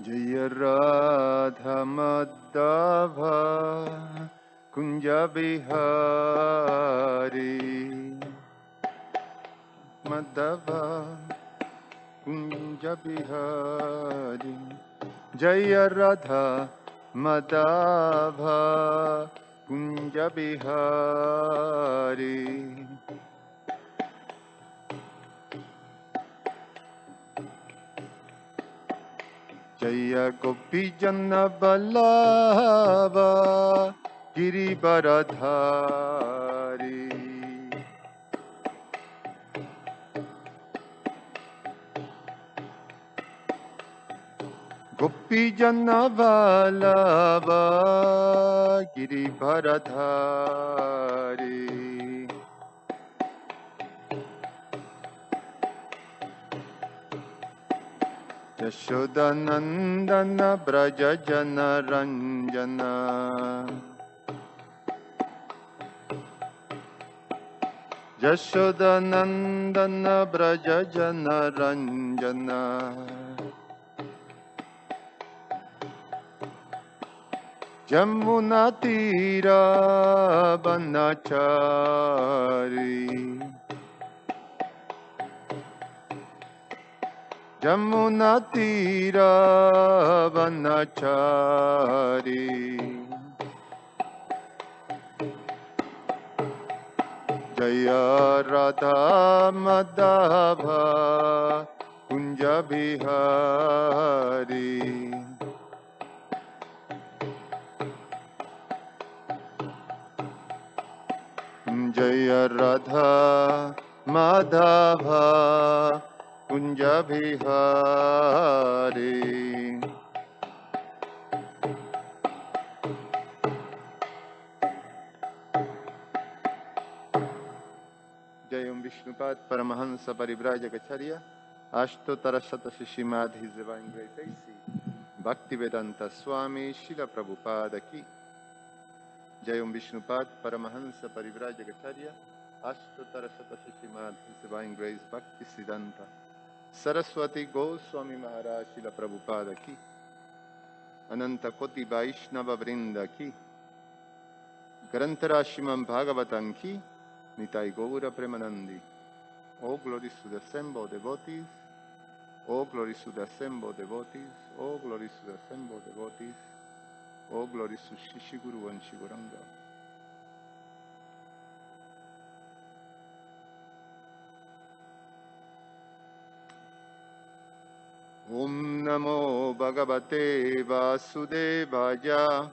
Jaya Radha Madhava Kunja Bihari Madhava Kunja Bihari Jaya Radha Madhava Kunja Bihari Jaya Gopi Jana Vallabha Girivaradhari Gopi Jana Vallabha Girivaradhari Yashodanandana Braja Jana Ranjana Yashodanandana Braja Jana Ranjana Jamuna Tira Banachari Jamuna Tira Banachari Jaya Radha Madhava Kunja Bihari Jaya Radha Madhava Kunja Bihari Jayam Vishnupad Paramahansa Parivrajagacharya Ashtotara Shatashi His Divine Grace A.C. Bhaktivedanta Swami Srila Prabhupada Ki Jayam Vishnupad Paramahansa Parivrajagacharya Ashtotara Shatashi His Divine Grace Bhakti Siddhanta Saraswati Goswami Maharaj Srila Prabhupada Ki Ananta Koti Vaishnava Vrinda Ki Grantarashimam Bhagavatam Ki Nitai Gaura Premanandi. All glories to the assembled devotees. All glories to the assembled devotees. All glories to the assembled devotees. All glories to Shishiguru and Shiguranga. Om Namo Bhagavate Vasudevaya.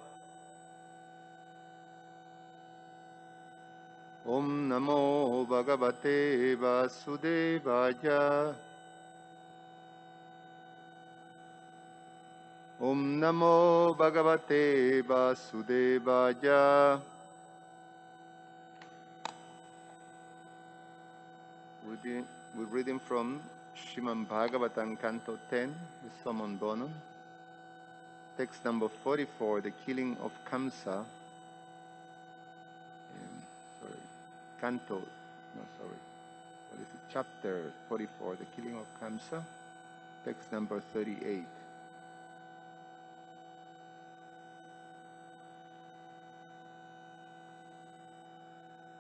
Om Namo Bhagavate Vasudevaya. Om Namo Bhagavate Vasudevaya. We're reading from Srimad Bhagavatam, Canto 10, the Summon Bonum. Text number 44, the killing of Kamsa. What is it? Chapter 44, the killing of Kamsa. Text number 38.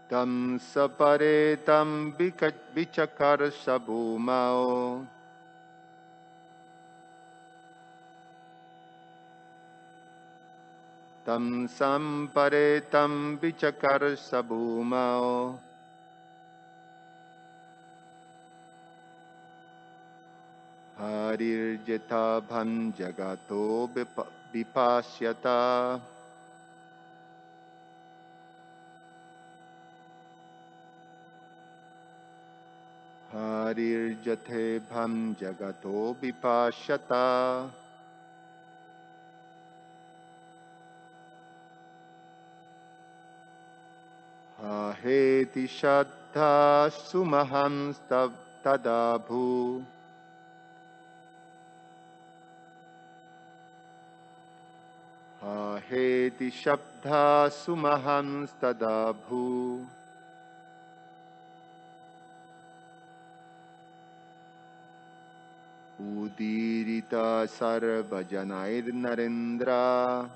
Tam sapare tam vichakar sabhumao. Tam sampare tam vichakar sabhumao. Harir jeta bhan jagato vipasyata. Harir jate bham jagato vipasyata. Heti shaddha sumaham tadabhu. Heti shabdha sumaham tadabhu. Udirita sarvajanair narendra.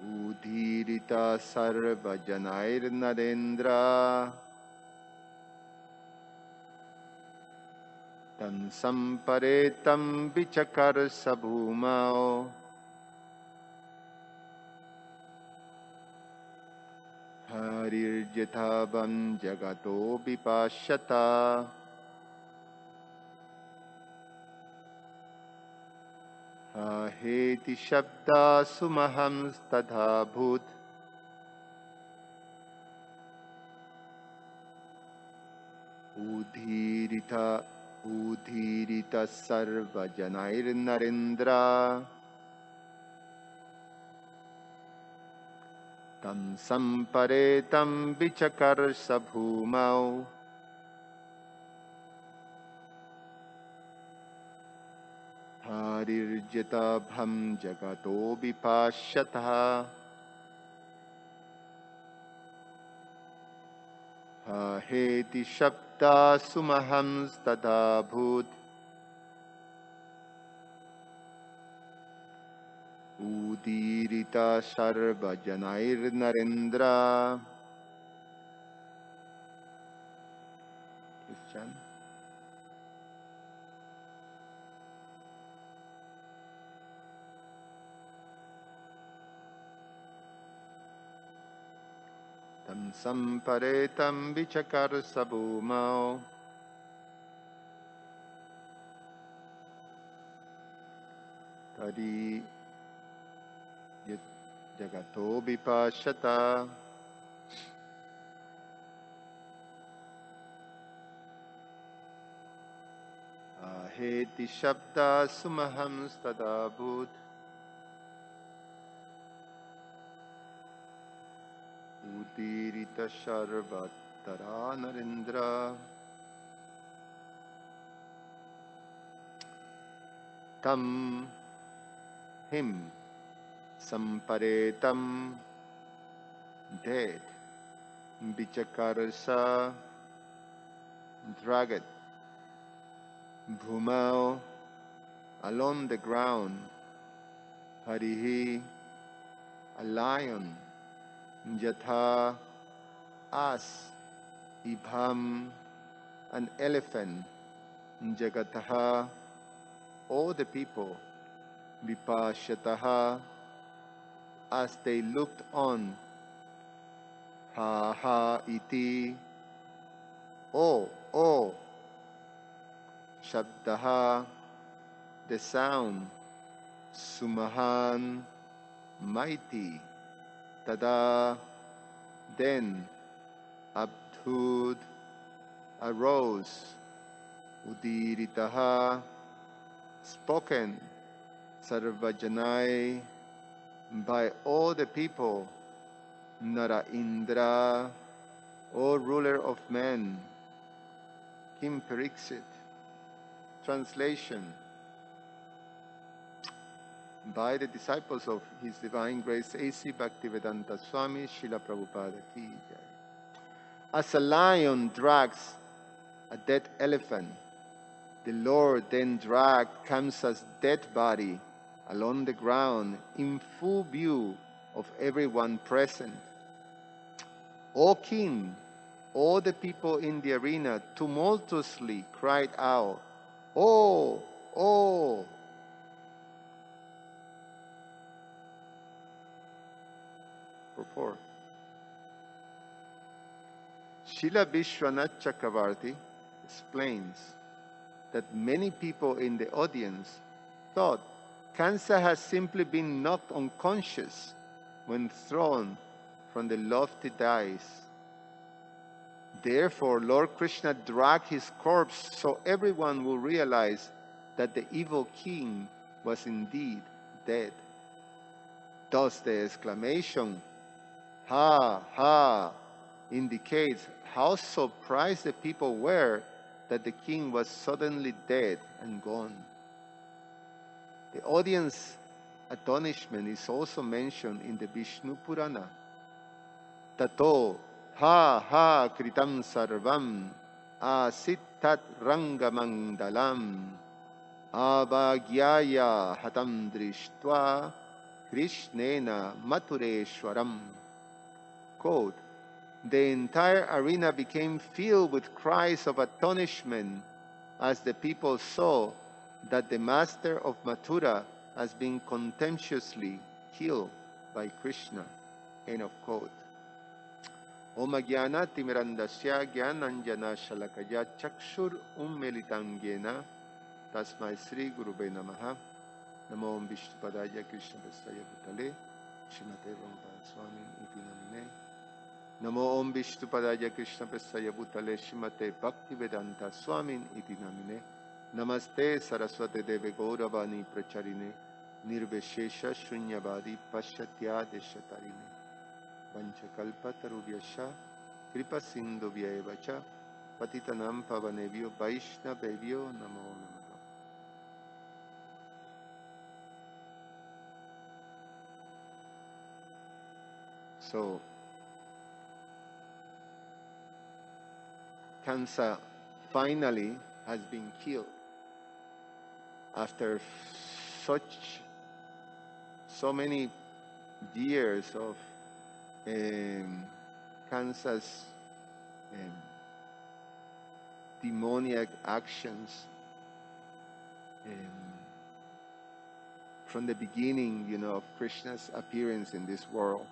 Udirita sarvajanair narendra. Tam samparetam vichakar sabhumao. Harirjathavam jagato vipashyata. Heti shabda sumaham stadha bhut. Udhirita sarvajanair narendra. Tam samparetam vichakar sabhumau. Harirjatabham jagato vipashyatah. Heti shabda sumaham stadha bhut. Udirita sarvajanair narendra. Christian. Tam samparetam vichakar sabhumao. Tadi jagato vipashyata. Heti shabda sumaham stadha bhut. Udirita sarvatara narendra. Tam him samparetam dead vichakarsa dragged bhumao along the ground. Harihi a lion. Jatha as ibham an elephant. Jagataha all the people. Vipashyataha as they looked on. Ha ha iti. Oh. Shabdaha the sound. Sumahan mighty. Tada then Abdhud arose. Udiritaha spoken. Sarvajanai by all the people. Nara Indra, O ruler of men. Kim Pariksit. Translation by the disciples of His Divine Grace A.C. Bhaktivedanta Swami Srila Prabhupada Ki Jai. As a lion drags a dead elephant, the Lord then dragged Kamsa's dead body along the ground in full view of everyone present. O King, all the people in the arena tumultuously cried out, Oh! Purport. Srila Vishwanath Chakravarti explains that many people in the audience thought Kansa had simply been knocked unconscious when thrown from the lofty dais. Therefore, Lord Krishna dragged his corpse so everyone will realize that the evil king was indeed dead. Thus the exclamation, "Ha, ha," indicates how surprised the people were that the king was suddenly dead and gone. The audience astonishment is also mentioned in the Vishnu Purana. Tato ha ha kritam sarvam asittat rangamandalam avagyaya hatam drishtva Krishnena Matureshwaram. Quote, the entire arena became filled with cries of astonishment as the people saw that the master of Mathura has been contemptuously killed by Krishna. End of quote. Om Jnana Timirandasya Jnananjana Shalakaya Chakshur Ummelitangyena Tasmai Sri Gurube Namaha Namo Om Vishnupadaya Krishna Prasaya Bhutale Shrimate Bhagavata Swami Iti Namine Namo Om Vishnupadaya Krishna Prasaya Bhutale Shrimate Bhaktivedanta Swami Iti Namine Namaste Saraswate Deve Gauravani Pracharine Nirveshesha Shunyavadi Pashatya Deshatarine Vanchakalpa Tarubhyasha Kripa Sindhubhya Evacha Patitanam Pavanebhyo Vaishnavebhyo Namo Namaha. So, Kansa finally has been killed after so many years of Kansa's demoniac actions. From the beginning, of Krishna's appearance in this world,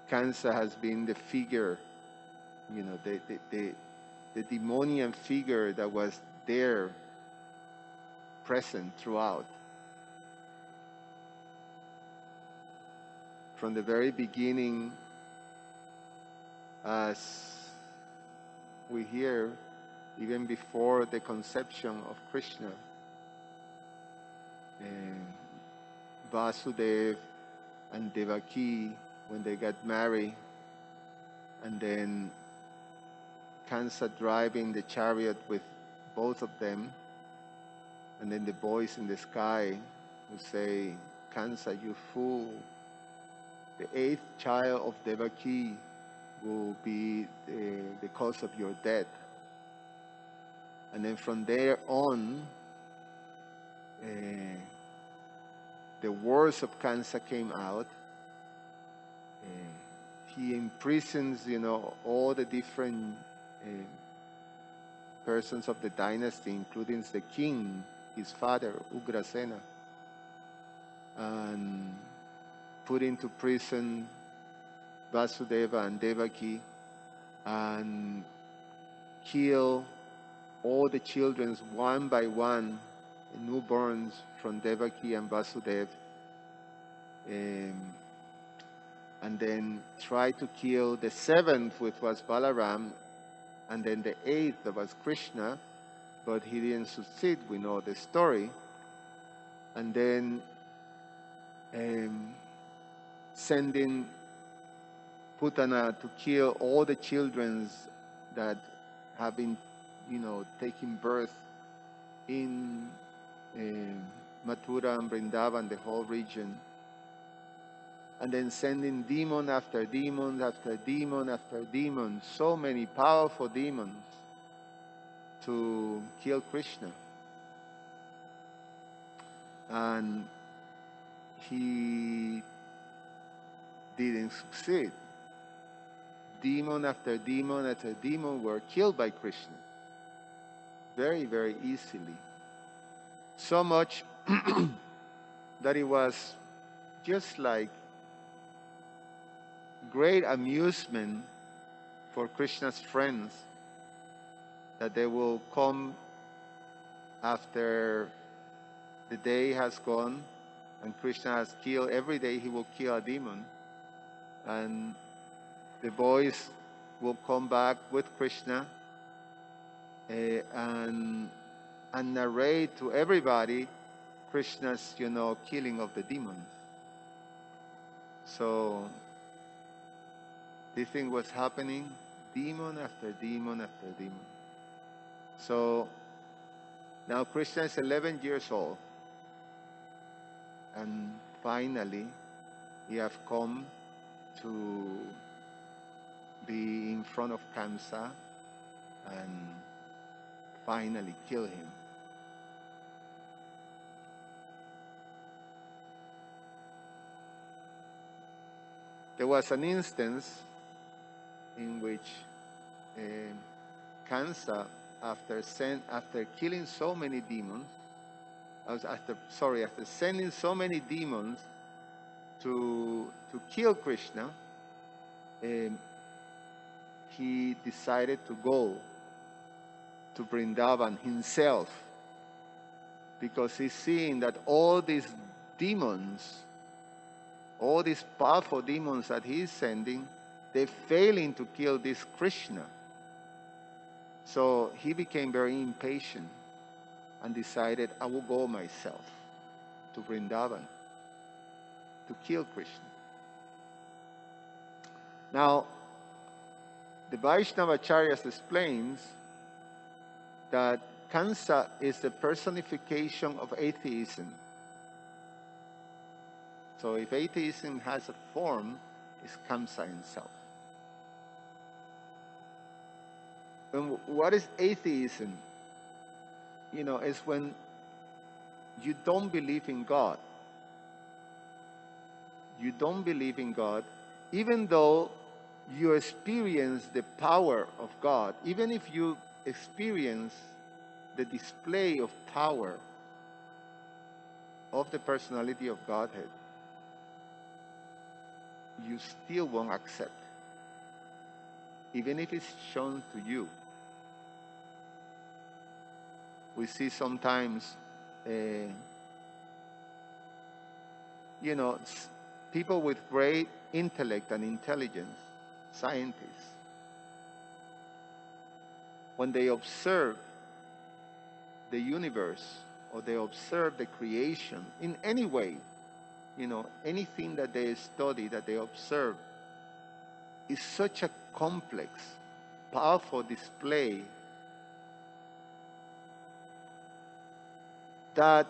Kansa has been the figure, the demonian figure that was there, present throughout. From the very beginning, as we hear, even before the conception of Krishna, Vasudeva and Devaki, when they got married, and then Kansa driving the chariot with both of them, and then the voice in the sky who say, Kansa, you fool, the 8th child of Devaki will be the cause of your death. And then from there on, the words of Kansa came out. He imprisons, all the different persons of the dynasty, including the king, his father, Ugrasena, and put into prison Vasudeva and Devaki, and kill all the children one by one, newborns from Devaki and Vasudeva, and then try to kill the 7th, which was Balaram, and then the 8th, that was Krishna, but he didn't succeed. We know the story. And then sending Putana to kill all the children that have been, taking birth in Mathura and Vrindavan, the whole region. And then sending demon after demon after demon after demon, so many powerful demons to kill Krishna. And he didn't succeed. Demon after demon after demon were killed by Krishna. Very, very easily. So much that it was just like great amusement for Krishna's friends, that they will come after the day has gone and Krishna has killed. Every day he will kill a demon, and the boys will come back with Krishna and narrate to everybody Krishna's, killing of the demons. So this thing was happening, demon after demon after demon. So now Krishna is 11 years old, and finally he have come to be in front of Kamsa and finally kill him. There was an instance in which Kamsa, after killing so many demons, after sending so many demons to kill Krishna, he decided to go to Vrindavan himself, because he's seeing that all these demons, all these powerful demons that he's sending, they're failing to kill this Krishna. So he became very impatient and decided, I will go myself to Vrindavan to kill Krishna. Now, the Vaishnavacharyas explains that Kamsa is the personification of atheism. So if atheism has a form, it's Kamsa himself. And what is atheism? It's when you don't believe in God. You don't believe in God, even though you experience the power of God, even if you experience the display of power of the personality of Godhead, you still won't accept, even if it's shown to you. We see sometimes, people with great intellect and intelligence, scientists, when they observe the universe or they observe the creation in any way, anything that they study, that they observe, is such a complex, powerful display that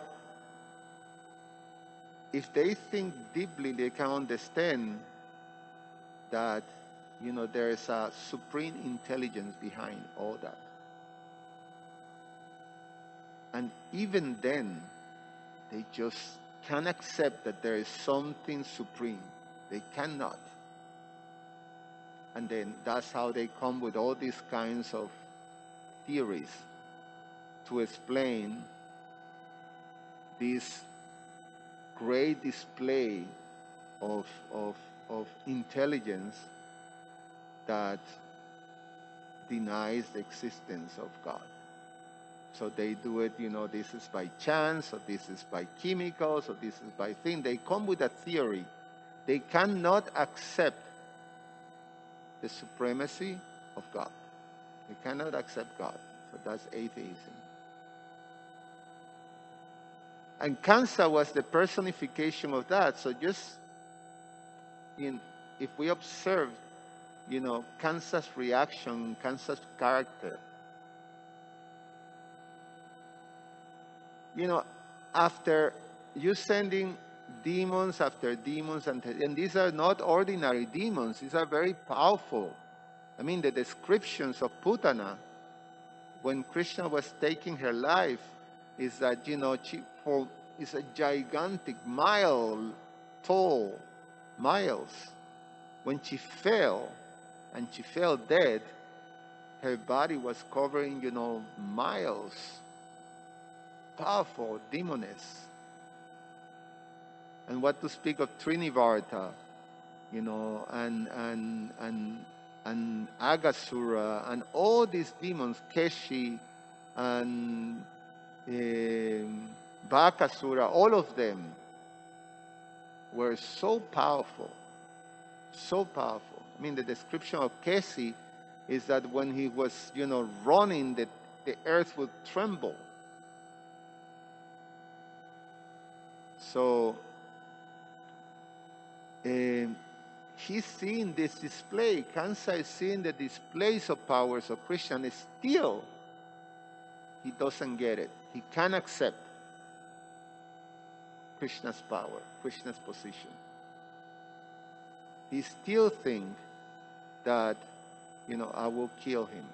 if they think deeply, they can understand that, there is a supreme intelligence behind all that. And even then, they just can't accept that there is something supreme. They cannot. And then that's how they come with all these kinds of theories to explain this great display of intelligence that denies the existence of God. So they do it, this is by chance, or this is by chemicals, or this is by thing. They come with a theory. They cannot accept the supremacy of God. They cannot accept God. So that's atheism. And Kamsa was the personification of that. So just if we observe, Kamsa's reaction, Kamsa's character, after you sending demons after demons, and these are not ordinary demons, these are very powerful. I mean, the descriptions of Putana, when Krishna was taking her life, is that, it's a gigantic, tall, miles. When she fell, and she fell dead, her body was covering, miles. Powerful demoness. And what to speak of Trinivarta, and Agasura, and all these demons, Keshi, and Bakasura, all of them were so powerful. So powerful. I mean, the description of Keshi is that when he was, running, the earth would tremble. So he's seeing this display. Kamsa is seeing the displays of powers of Krishna, and still he doesn't get it. He can't accept Krishna's power, Krishna's position. He still thinks that I will kill him.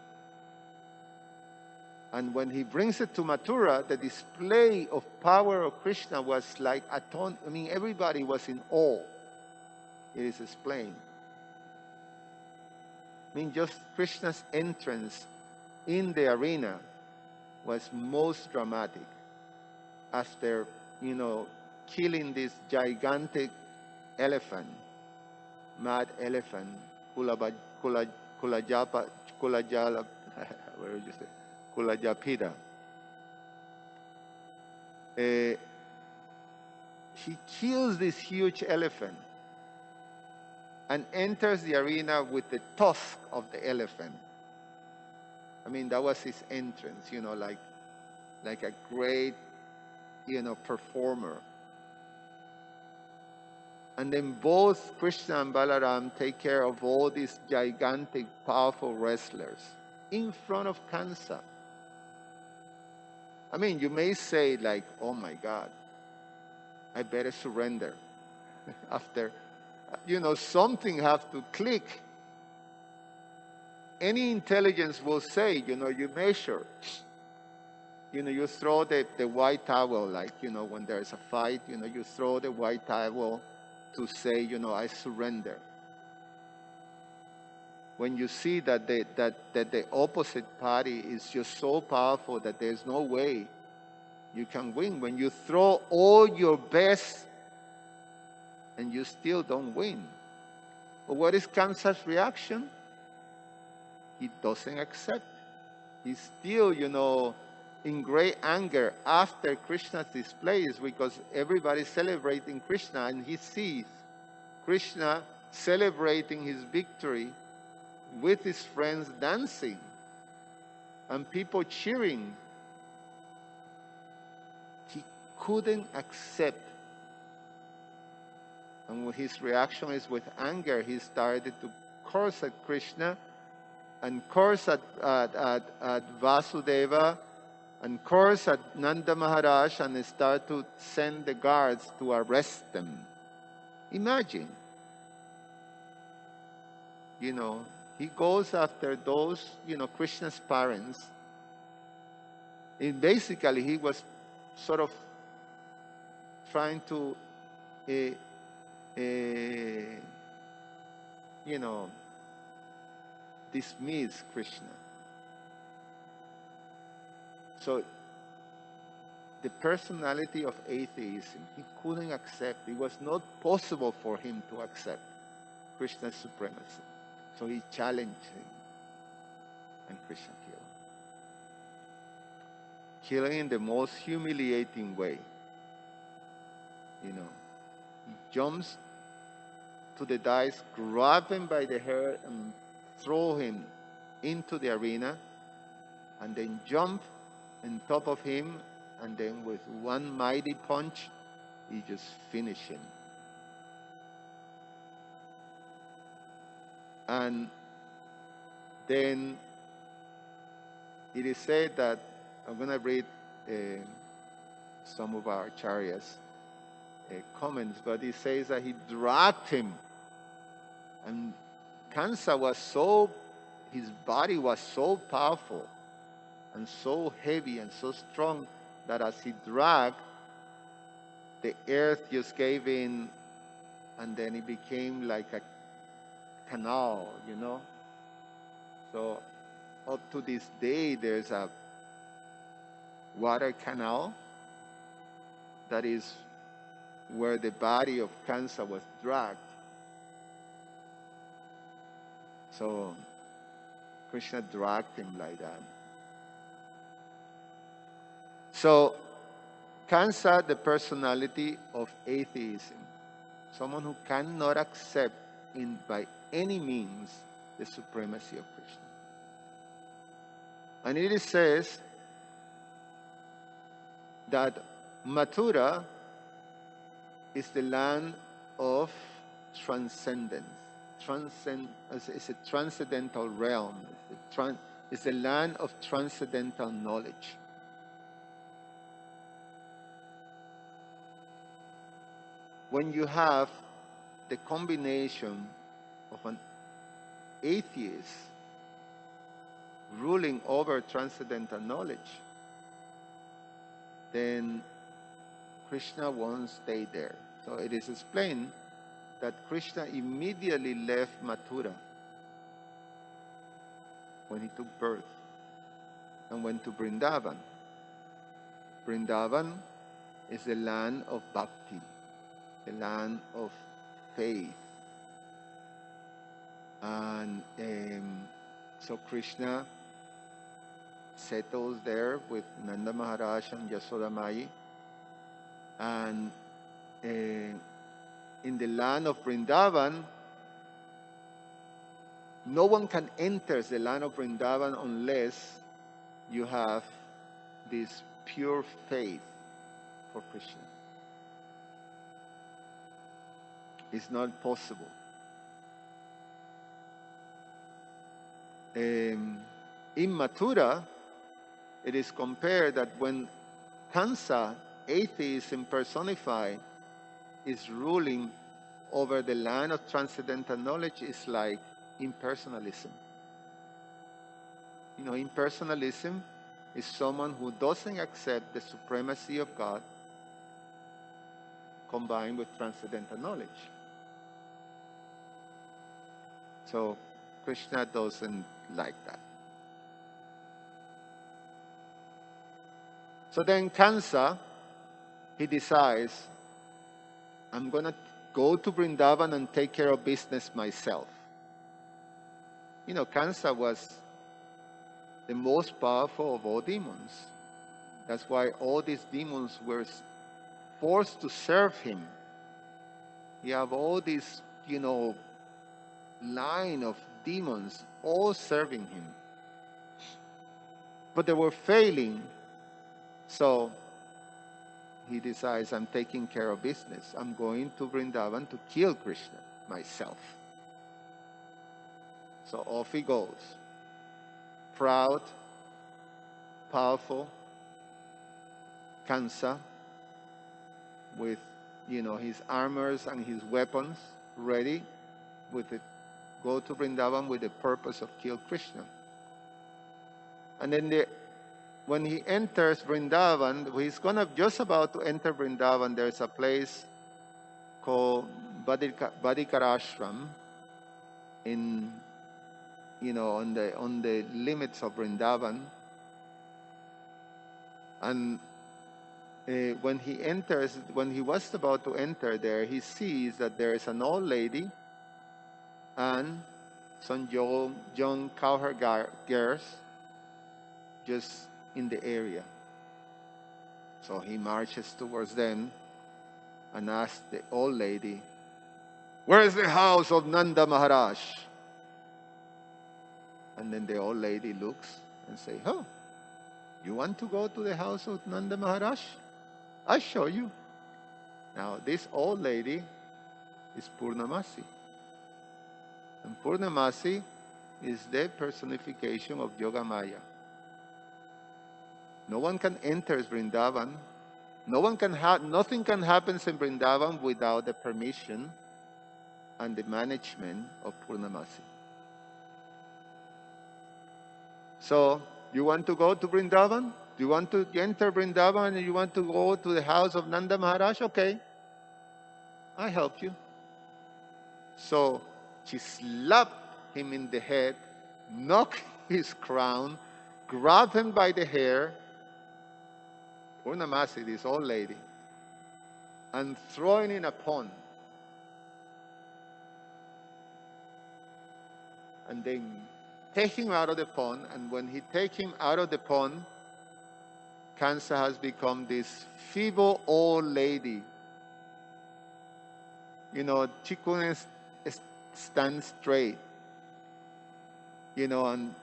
And when he brings it to Mathura, the display of power of Krishna was like everybody was in awe. It is explained. Just Krishna's entrance in the arena was most dramatic. After, killing this gigantic elephant, mad elephant, Kulajala, where did you say? Kulajapida. He kills this huge elephant and enters the arena with the tusk of the elephant. That was his entrance, like a great, performer. And then both Krishna and Balaram take care of all these gigantic, powerful wrestlers in front of Kansa. You may say like, oh my God, I better surrender. After, something has to click. Any intelligence will say, you measure. You throw the white towel, like, when there's a fight, you throw the white towel to say, I surrender. When you see that the opposite party is just so powerful that there's no way you can win. When you throw all your best and you still don't win. But what is Kansa's reaction? He doesn't accept. He's still, in great anger after Krishna's displays, because everybody's celebrating Krishna, and he sees Krishna celebrating his victory with his friends dancing and people cheering. He couldn't accept. And his reaction is with anger. He started to curse at Krishna and curse at Vasudeva and curse at Nanda Maharaj, and start to send the guards to arrest them. Imagine. He goes after those, Krishna's parents. And basically, he was sort of trying to, dismiss Krishna. So, the personality of atheism, he couldn't accept. It was not possible for him to accept Krishna's supremacy. So he challenged him, and Krishna killed him. Killing in the most humiliating way. He jumps to the dice, grab him by the hair, and throw him into the arena, and then jump on top of him, and then with one mighty punch, he just finished him. And then it is said that, I'm going to read some of our Acharyas' comments, but it says that he dragged him. And Kansa his body was so powerful and so heavy and so strong that as he dragged, the earth just gave in, and then it became like a canal, So up to this day, there's a water canal that is where the body of Kansa was dragged. So Krishna dragged him like that. So Kansa, the personality of atheism, someone who cannot accept by any means the supremacy of Krishna. And it says that Mathura is the land of transcendence. It's a transcendental realm. It's the land of transcendental knowledge. When you have the combination of an atheist ruling over transcendental knowledge, then Krishna won't stay there. So it is explained that Krishna immediately left Mathura when he took birth and went to Vrindavan. Vrindavan is the land of bhakti, the land of faith. And so Krishna settles there with Nanda Maharaj and Yasoda Mai. And in the land of Vrindavan, no one can enter the land of Vrindavan unless you have this pure faith for Krishna. It's not possible. In Mathura, it is compared that when Kansa, atheism personified, is ruling over the land of transcendental knowledge, is like impersonalism. You know, impersonalism is someone who doesn't accept the supremacy of God combined with transcendental knowledge. So Krishna doesn't like that. So then Kansa, he decides, I'm going to go to Vrindavan and take care of business myself. You know, Kansa was the most powerful of all demons. That's why all these demons were forced to serve him. You have all this, you know, line of demons all serving him. But they were failing. So he decides, I'm taking care of business. I'm going to Vrindavan to kill Krishna myself. So off he goes. Proud, powerful, Kansa, with, you know, his armors and his weapons ready, with it, go to Vrindavan with the purpose of kill Krishna. And then when he enters Vrindavan, he's just about to enter Vrindavan. There's a place called Badikarashram in, you know, on the limits of Vrindavan. And when he was about to enter there, he sees that there is an old lady and some young cowherd girls just in the area. So he marches towards them and asks the old lady, where is the house of Nanda Maharaj? And then the old lady looks and says, oh, you want to go to the house of Nanda Maharaj? I'll show you. Now, this old lady is Purnamasi. And Purnamasi is the personification of Yoga Maya. No one can enter Vrindavan. Nothing can happen in Vrindavan without the permission and the management of Purnamasi. So, you want to go to Vrindavan? Do you want to enter Vrindavan and you want to go to the house of Nanda Maharaj? Okay, I help you. So she slapped him in the head, knocked his crown, grabbed him by the hair, Purnamasi, this old lady, and throw him in a pond. And then take him out of the pond, and when he take him out of the pond, Kansa has become this feeble old lady. You know, she couldn't stand straight. You know, and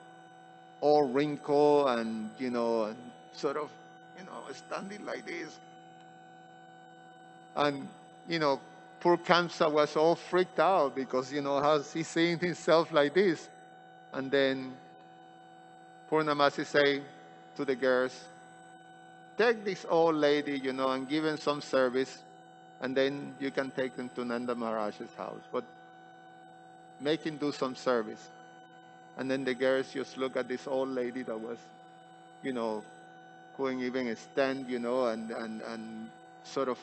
all wrinkled and, you know, and sort of, you know, standing like this. And, you know, poor Kamsa was all freaked out because, you know, how's he seeing himself like this? And then Purnamasi say to the girls, take this old lady, you know, and give him some service, and then you can take him to Nanda Maharaj's house. But make him do some service. And then the girls just look at this old lady that was, you know, couldn't even stand, and sort of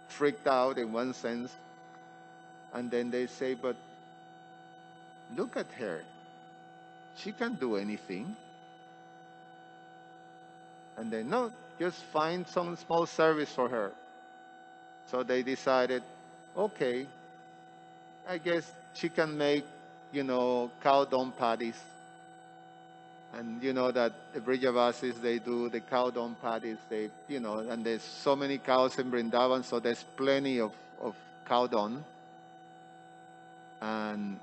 freaked out in one sense. And then they say, but look at her. She can't do anything. And then, no, just find some small service for her. So they decided, okay, I guess she can make, cow dung patties. And you know that the Brijavasis, they do the cow dung patties. And there's so many cows in Vrindavan, so there's plenty of cow dung. And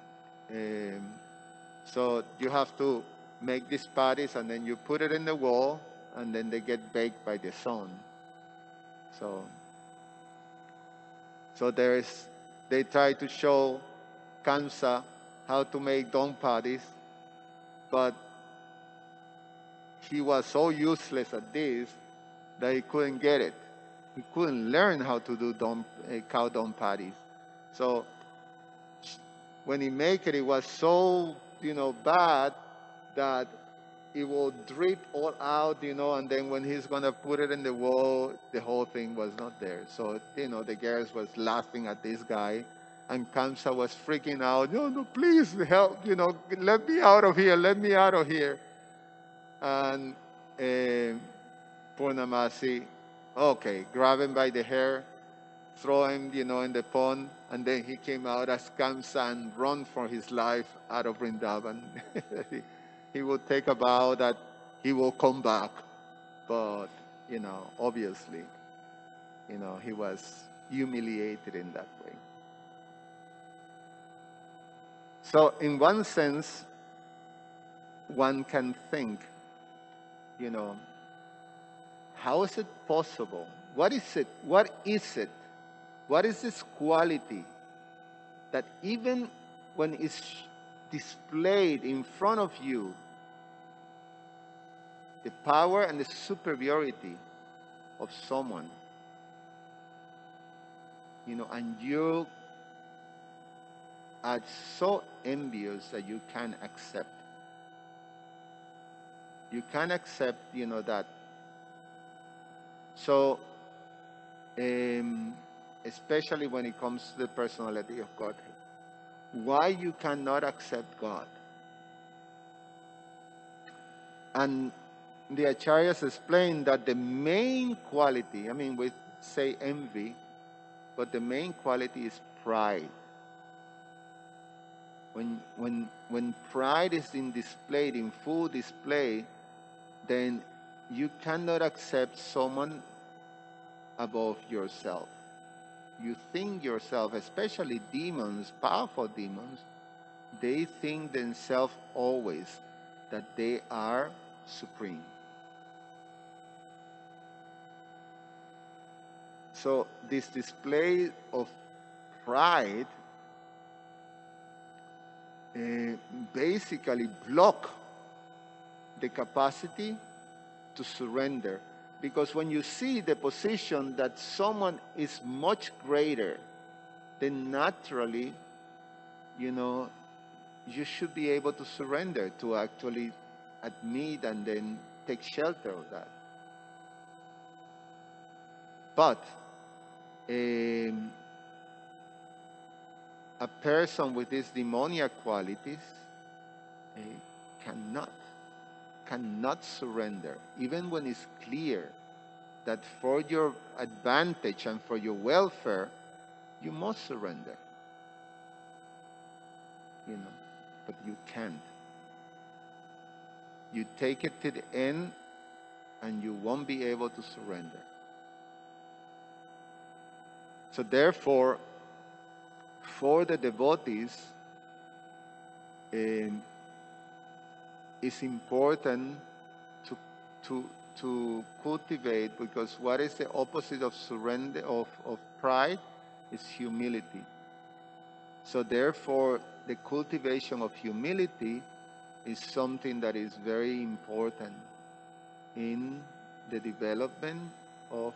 so you have to make these patties, and then you put it in the wall, and then they get baked by the sun. So they try to show Kamsa how to make dung patties, but he was so useless at this that he couldn't get it. He couldn't learn how to do cow dung patties. So when he make it, it was so, bad that it will drip all out, and then when he's going to put it in the wall, the whole thing was not there. So, the girls was laughing at this guy, and Kamsa was freaking out. No, please help, let me out of here. And Purnamasi, okay, grab him by the hair, throw him, in the pond, and then he came out as Kamsa and run for his life out of Vrindavan. He will take a vow that he will come back, but, obviously, he was humiliated in that way. So in one sense, one can think, how is it possible? What is it? What is this quality that even when it's displayed in front of you, the power and the superiority of someone, and you are so envious that you can't accept. You can't accept, that. So, especially when it comes to the personality of God, why you cannot accept God? And the Acharyas explain that the main quality, we say envy, but the main quality is pride. When pride is displayed, in full display, then you cannot accept someone above yourself. You think yourself, especially demons, powerful demons, they think themselves always that they are supreme. So this display of pride basically block the capacity to surrender. Because when you see the position that someone is much greater, then naturally, you should be able to surrender, to actually admit and then take shelter of that. But a person with these demoniac qualities cannot surrender, even when it's clear that for your advantage and for your welfare, you must surrender. But you can't. You take it to the end and you won't be able to surrender. So therefore, for the devotees, it's important to cultivate, because what is the opposite of surrender, of pride, is humility. So therefore, the cultivation of humility is something that is very important in the development of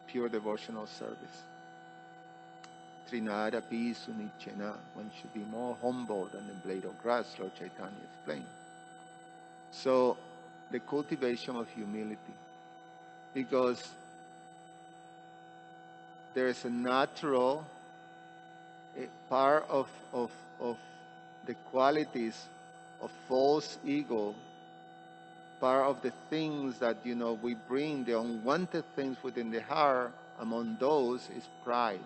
pure devotional service. Trinada pisu nichena. One should be more humble than the blade of grass, Lord Chaitanya explained. So, the cultivation of humility. Because there is a natural part of the qualities of false ego, part of the things that, we bring, the unwanted things within the heart, among those is pride.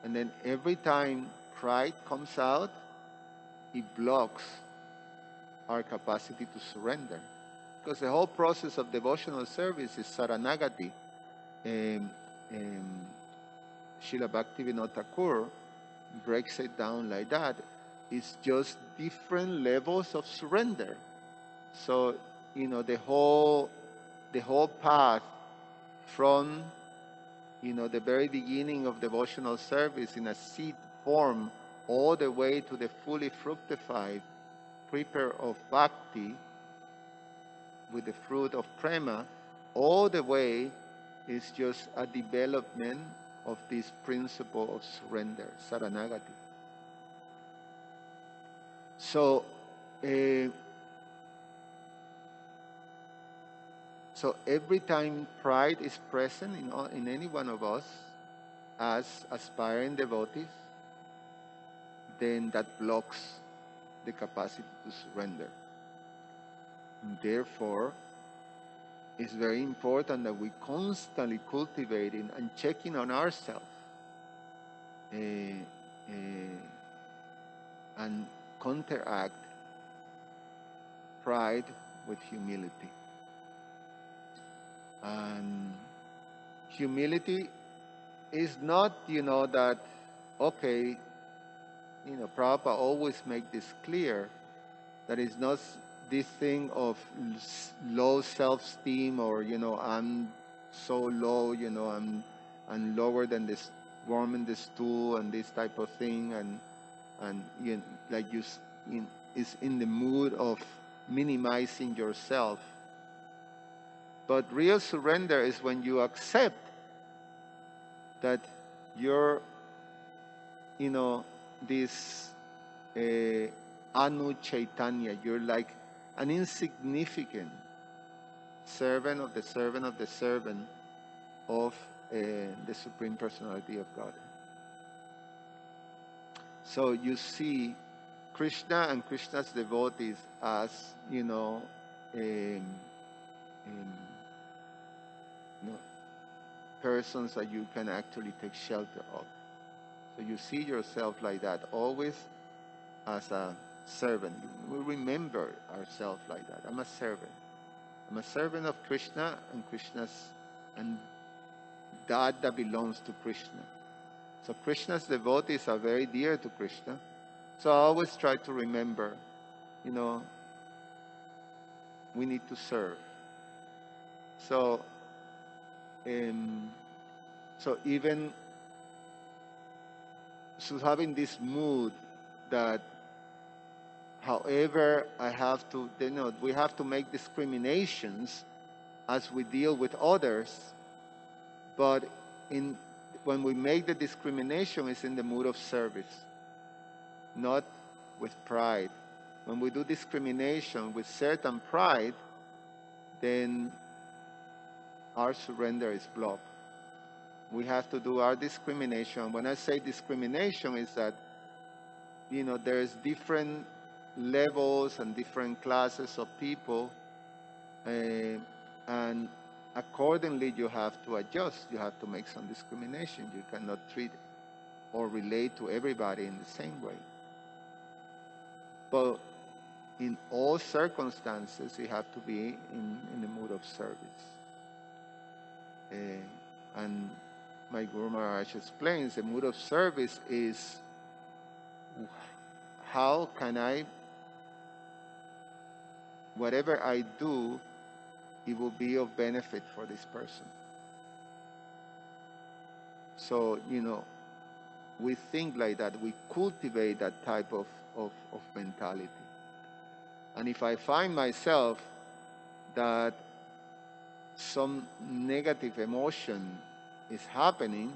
And then every time pride comes out, it blocks our capacity to surrender. Because the whole process of devotional service is Saranagati. Srila Bhaktivinoda Thakur breaks it down like that. It's just different levels of surrender. So, the whole path from, the very beginning of devotional service in a seed form all the way to the fully fructified prepare of bhakti with the fruit of prema, all the way is just a development of this principle of surrender, saranagati. So, so every time pride is present in any one of us as aspiring devotees, then that blocks the capacity to surrender. And therefore, it's very important that we constantly cultivating and checking on ourselves and counteract pride with humility. And humility is not, that, okay, Prabhupada always make this clear, that it's not this thing of low self-esteem or, I'm so low, I'm lower than this worm in the stool and this type of thing, and is in the mood of minimizing yourself. But real surrender is when you accept that you're, this Anu Chaitanya, you're like an insignificant servant of the servant of the servant of the Supreme Personality of God. So you see Krishna and Krishna's devotees as, persons that you can actually take shelter of. So you see yourself like that, always as a servant. We remember ourselves like that. I'm a servant. I'm a servant of Krishna and that belongs to Krishna. So Krishna's devotees are very dear to Krishna. So I always try to remember, we need to serve. So, even having this mood that, however, I have to, we have to make discriminations as we deal with others, but when we make the discrimination, it's in the mood of service, not with pride. When we do discrimination with certain pride, then our surrender is blocked. We have to do our discrimination. When I say discrimination, is that, there's different levels and different classes of people, and accordingly you have to adjust. You have to make some discrimination. You cannot treat or relate to everybody in the same way. But in all circumstances, you have to be in the mood of service. And my Guru Maharaj explains the mood of service is, how can I, whatever I do, it will be of benefit for this person. So, we think like that, we cultivate that type of mentality. And if I find myself that some negative emotion is happening,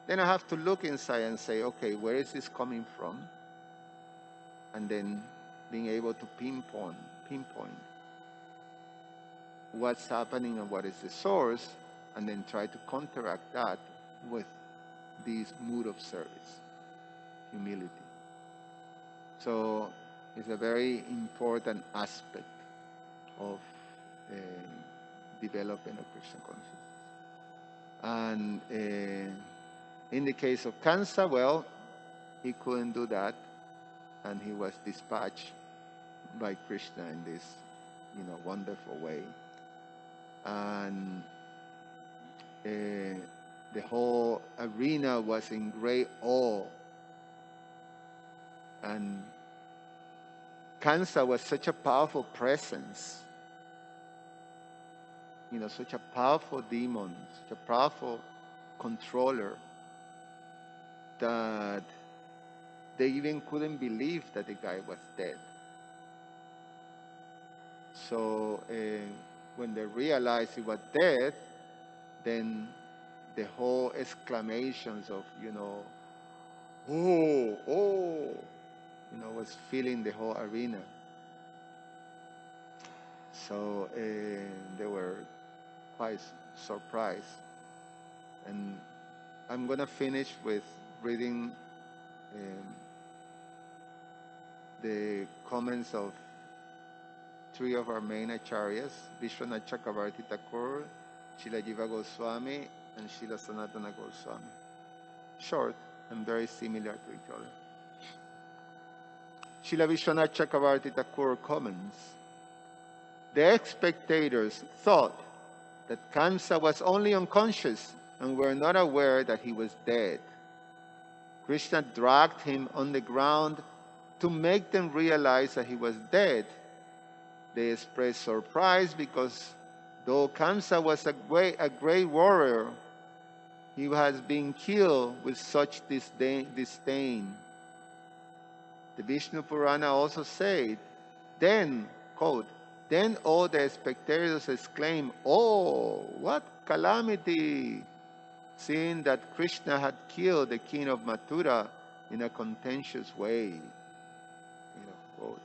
then I have to look inside and say, okay, where is this coming from? And then being able to pinpoint what's happening and what is the source, and then try to counteract that with this mood of service, humility. So it's a very important aspect of developing a Krishna consciousness. And in the case of Kansa, well, he couldn't do that, and he was dispatched by Krishna in this, wonderful way. And the whole arena was in great awe. And Kansa was such a powerful presence, such a powerful demon, such a powerful controller, that they even couldn't believe that the guy was dead. So when they realized he was dead, then the whole exclamations of, oh, was filling the whole arena. So they were quite surprised. And I'm going to finish with reading the comments of three of our main acharyas, Vishwanath Chakravarti Thakur, Srila Jiva Goswami, and Srila Sanatana Goswami. Short and very similar to each other. Srila Vishwanath Chakravarti Thakur comments, the spectators thought that Kamsa was only unconscious and were not aware that he was dead. Krishna dragged him on the ground to make them realize that he was dead. They expressed surprise because though Kamsa was a great warrior, he has been killed with such disdain. The Vishnu Purana also said, then, quote, then all the spectators exclaimed, oh, what calamity! Seeing that Krishna had killed the king of Mathura in a contentious way. Quote.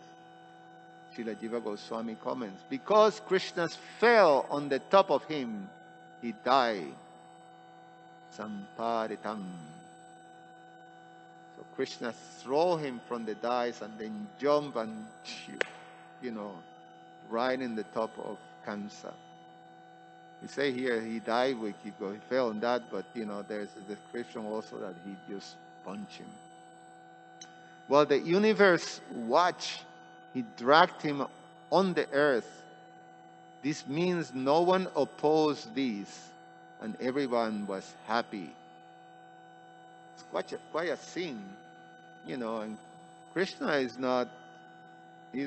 Srila Jiva Goswami comments, because Krishna fell on the top of him, he died. Samparitam. So Krishna threw him from the dais and then jump and, right in the top of Kamsa. We say here he died, he fell on that, but there's a description also that he just punched him. While the universe watched, he dragged him on the earth. This means no one opposed this, and everyone was happy. It's quite a scene, and Krishna he's not, he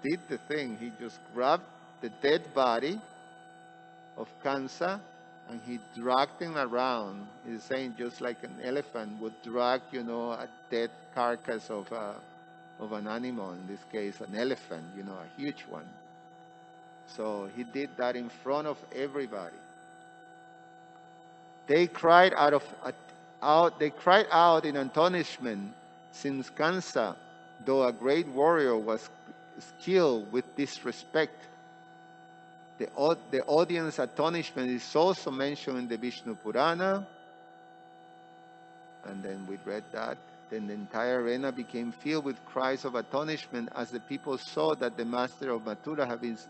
did the thing. He just grabbed the dead body of Kamsa and he dragged him around. He's saying just like an elephant would drag, a dead carcass of an animal, in this case an elephant, a huge one. So he did that in front of everybody. They cried out in astonishment, since Kamsa, though a great warrior, was killed with disrespect. The audience astonishment is also mentioned in the Vishnu Purana. And then we read that. Then the entire arena became filled with cries of astonishment as the people saw that the master of Mathura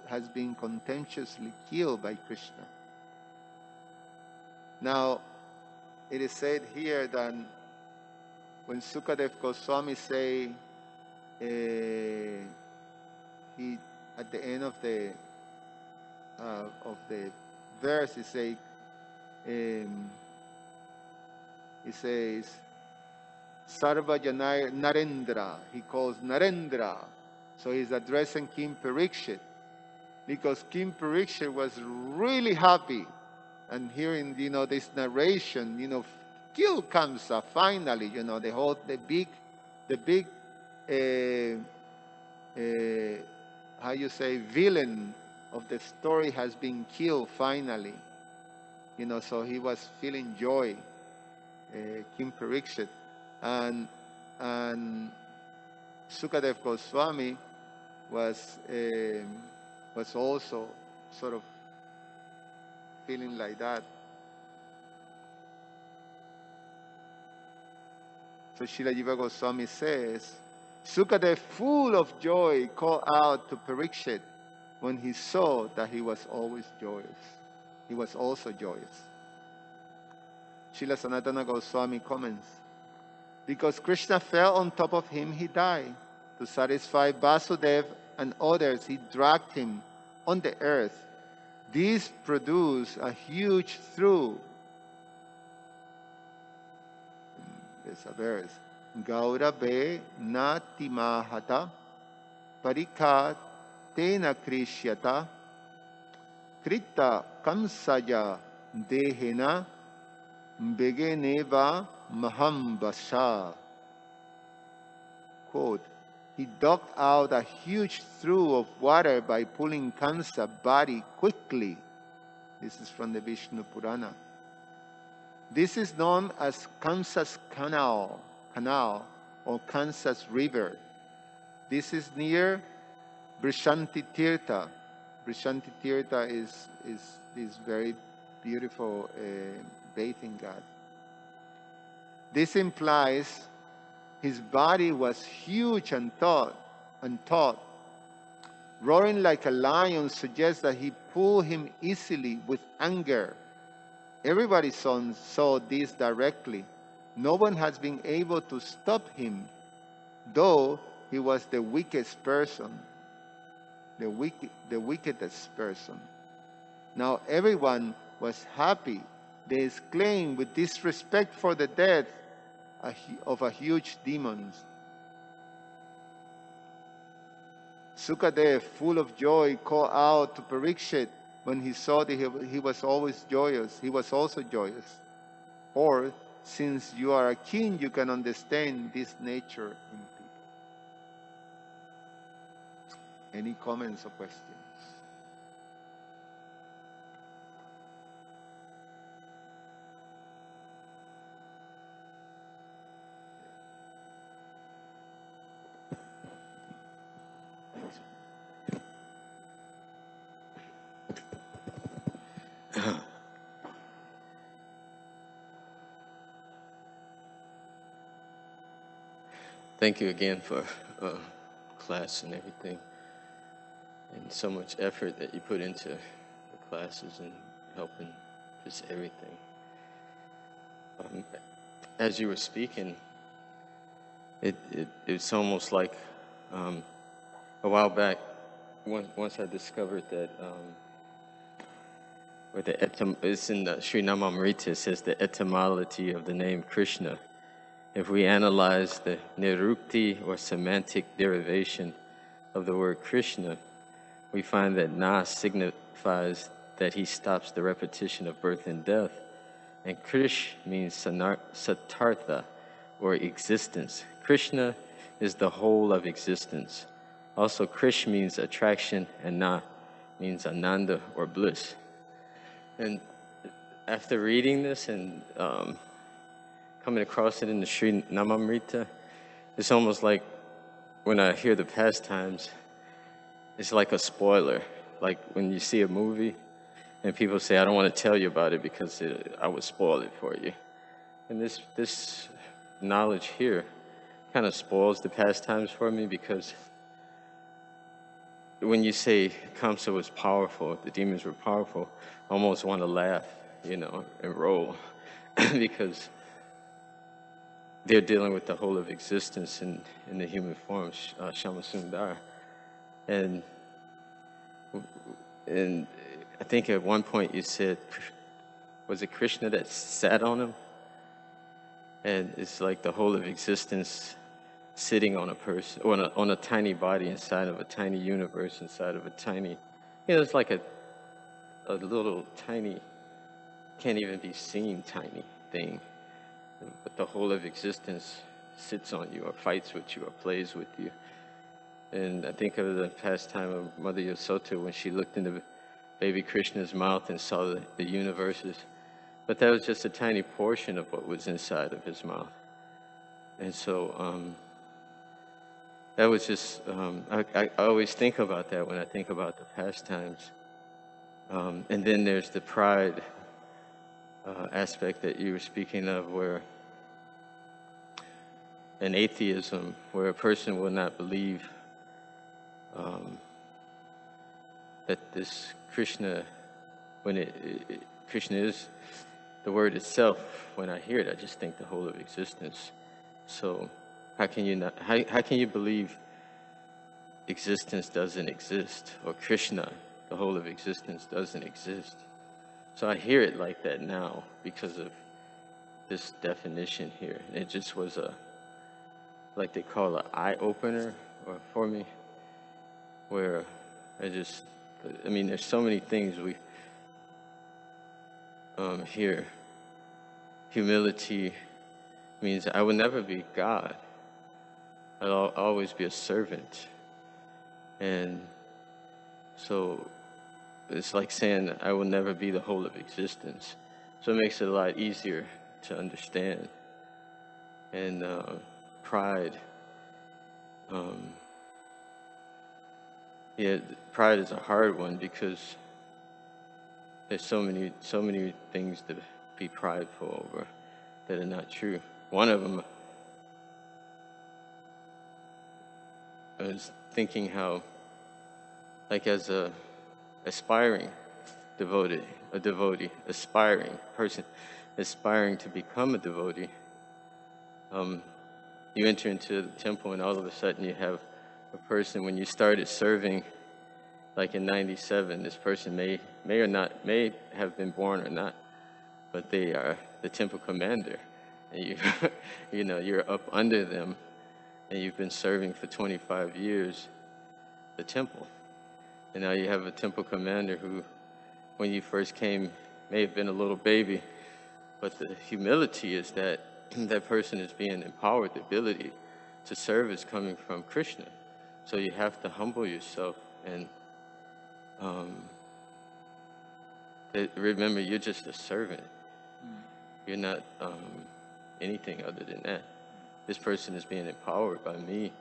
has been contemptuously killed by Krishna. Now, it is said here that when Sukadev Goswami say, he at the end of the verse, he says, Sarva Janai Narendra. He calls Narendra. So he's addressing King Parikshit, because King Parikshit was really happy. And hearing, this narration, kill Kamsa finally, the big, villain of the story has been killed finally. So he was feeling joy, King Parikshit. And, and Sukadev Goswami was, was also sort of feeling like that. So Srila Jiva Goswami says, Sukadev, full of joy, called out to Parikshit when he saw that he was always joyous. He was also joyous. Srila Sanatana Goswami comments, because Krishna fell on top of him, he died. To satisfy Vasudev and others, he dragged him on the earth. This produced a huge through. There's a verse. Gaurave natimahata parikha tena krishyata krita kamsaya dehena begeneva mahambasha. Quote, he dug out a huge trough of water by pulling Kamsa's body quickly. This is from the Vishnu Purana. This is known as Kamsa's canal or Kamsa's river. This is near Brishanti Tirtha. Brishanti Tirtha is this very beautiful bathing god. This implies his body was huge and taut. Roaring like a lion suggests that he pulled him easily with anger. Everybody saw this directly. No one has been able to stop him, though he was the wickedest person. The wickedest person. Now everyone was happy. They exclaimed with disrespect for the death of a huge demon. Sukadev, full of joy, called out to Parikshit when he saw that he was always joyous. He was also joyous. Or, since you are a king, you can understand this nature in people. Any comments or questions? Thank you again for class and everything, and so much effort that you put into the classes and helping just everything. As you were speaking, it's almost like a while back, once I discovered that it's in the Sri Namamrita, it says the etymology of the name Krishna. If we analyze the nirukti or semantic derivation of the word Krishna, we find that Na signifies that he stops the repetition of birth and death, and Krish means satartha, or existence. Krishna is the whole of existence. Also, Krish means attraction, and Na means ananda, or bliss. And after reading this and coming across it in the Sri Namamrita, it's almost like when I hear the pastimes, it's like a spoiler. Like when you see a movie and people say, I don't want to tell you about it because I would spoil it for you. And this knowledge here kind of spoils the pastimes for me, because when you say Kamsa was powerful, the demons were powerful, I almost want to laugh, and roll because they're dealing with the whole of existence in the human form, Shama Sundar. And I think at one point you said, was it Krishna that sat on him? And it's like the whole of existence sitting on a person, or on a tiny body inside of a tiny universe, inside of a tiny, it's like a little tiny, can't even be seen tiny thing. But the whole of existence sits on you, or fights with you, or plays with you. And I think of the pastime of Mother Yasota when she looked into baby Krishna's mouth and saw the universes. But that was just a tiny portion of what was inside of his mouth. And so that was just, I always think about that when I think about the pastimes. And then there's the pride aspect that you were speaking of, where an atheism, where a person will not believe that this Krishna, when Krishna is the word itself, when I hear it, I just think the whole of existence. So how can you not? How can you believe existence doesn't exist, or Krishna, the whole of existence, doesn't exist? So I hear it like that now because of this definition here. And it just was a, like they call an eye opener, or for me, where I mean, there's so many things we hear. Humility means I will never be God. I'll always be a servant. And so it's like saying I will never be the whole of existence. So it makes it a lot easier to understand. And pride, pride is a hard one because there's so many things to be prideful over that are not true. One of them, I was thinking how, like as a aspiring devotee, aspiring person, aspiring to become a devotee, you enter into the temple and all of a sudden you have a person, when you started serving, like in 97, this person may have been born or not, but they are the temple commander, and you, you're up under them, and you've been serving for 25 years, the temple, and now you have a temple commander who, when you first came, may have been a little baby, but the humility is that that person is being empowered. The ability to serve is coming from Krishna, so you have to humble yourself and remember, you're just a servant. You're not anything other than that. This person is being empowered by me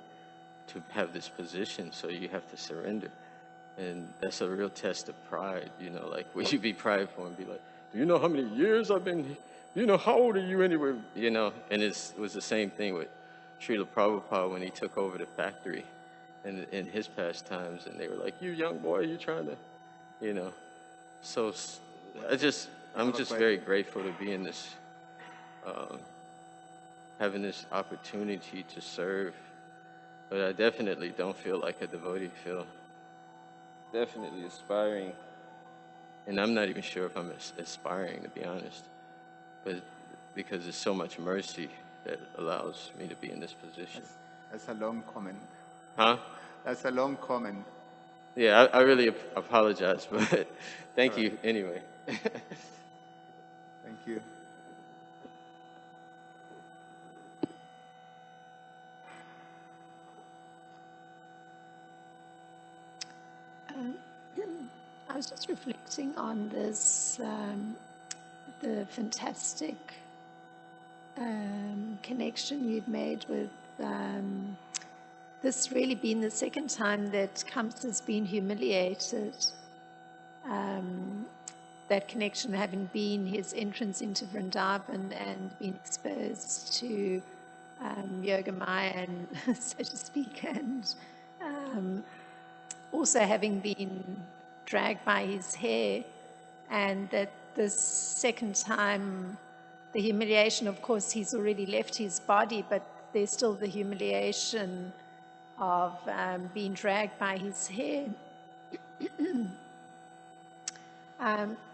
to have this position, so you have to surrender. And that's a real test of pride, like, will you be prideful and be like, do you know how many years I've been here? How old are you anyway? And it was the same thing with Srila Prabhupada when he took over the factory in his pastimes, and they were like, you young boy, you trying to, So I'm just very grateful to be in this, having this opportunity to serve. But I definitely don't feel like a devotee. Feel definitely aspiring, and I'm not even sure if I'm aspiring, to be honest. But because there's so much mercy that allows me to be in this position. That's a long comment. Huh? That's a long comment. Yeah, I really apologize, but thank you anyway. Thank you. I was just reflecting on this, the fantastic connection you've made with this really being the second time that Kamsa's been humiliated. That connection having been his entrance into Vrindavan and being exposed to Yoga Maya, and so to speak, and also having been dragged by his hair, and that this second time, the humiliation, of course, he's already left his body, but there's still the humiliation of being dragged by his hair.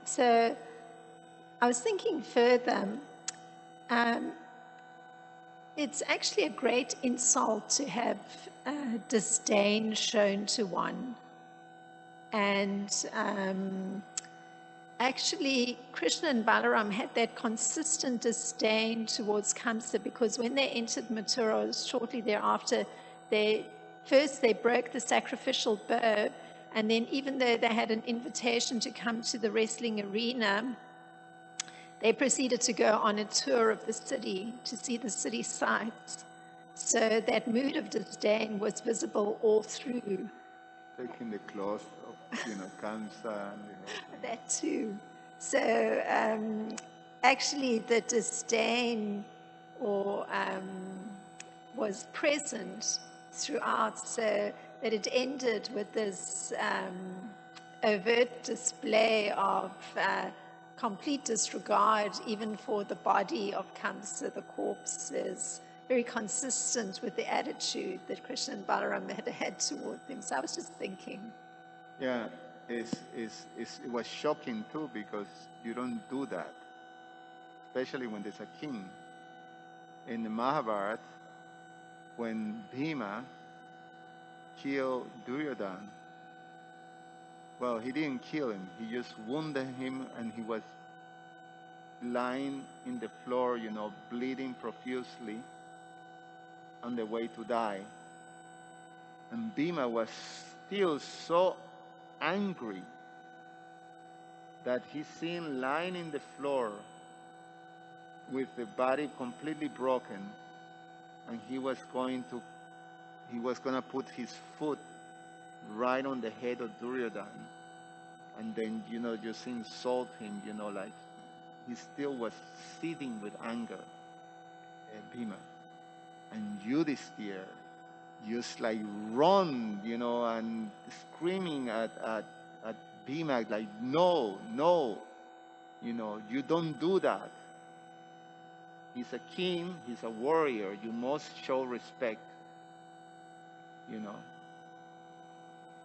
So I was thinking further, it's actually a great insult to have disdain shown to one. And actually, Krishna and Balaram had that consistent disdain towards Kamsa, because when they entered Mathura, shortly thereafter, they broke the sacrificial bow, and then even though they had an invitation to come to the wrestling arena, they proceeded to go on a tour of the city to see the city sights. So that mood of disdain was visible all through. Taking the clothes of, cancer and, That too. So actually the disdain was present throughout, so that it ended with this overt display of complete disregard even for the body of Kamsa, the corpse, is very consistent with the attitude that Krishna and Balaram had toward them. So I was just thinking. Yeah, it was shocking too, because you don't do that, especially when there's a king. In the Mahabharata, when Bhima killed Duryodhana, well, he didn't kill him. He just wounded him, and he was lying in the floor, bleeding profusely on the way to die. And Bhima was still so angry that he seen lying in the floor with the body completely broken, and he was going to put his foot right on the head of Duryodhana, and then just insult him, like he still was seething with anger, Bhima. And Yudhishthira just like run, and screaming at Bhima, like, no, you don't do that. He's a king, he's a warrior, you must show respect,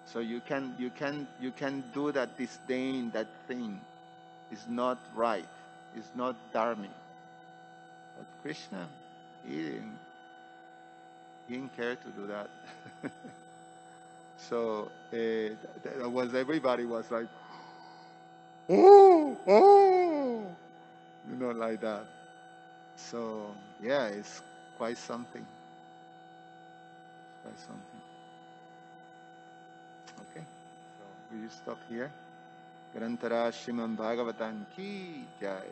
So you can do that disdain, that thing. It's not right. It's not dharmic. But Krishna, he didn't care to do that. So everybody was like, oh, like that. So yeah, it's quite something. Okay, so we just stop here. Grantara Shriman Bhagavatam ki jai.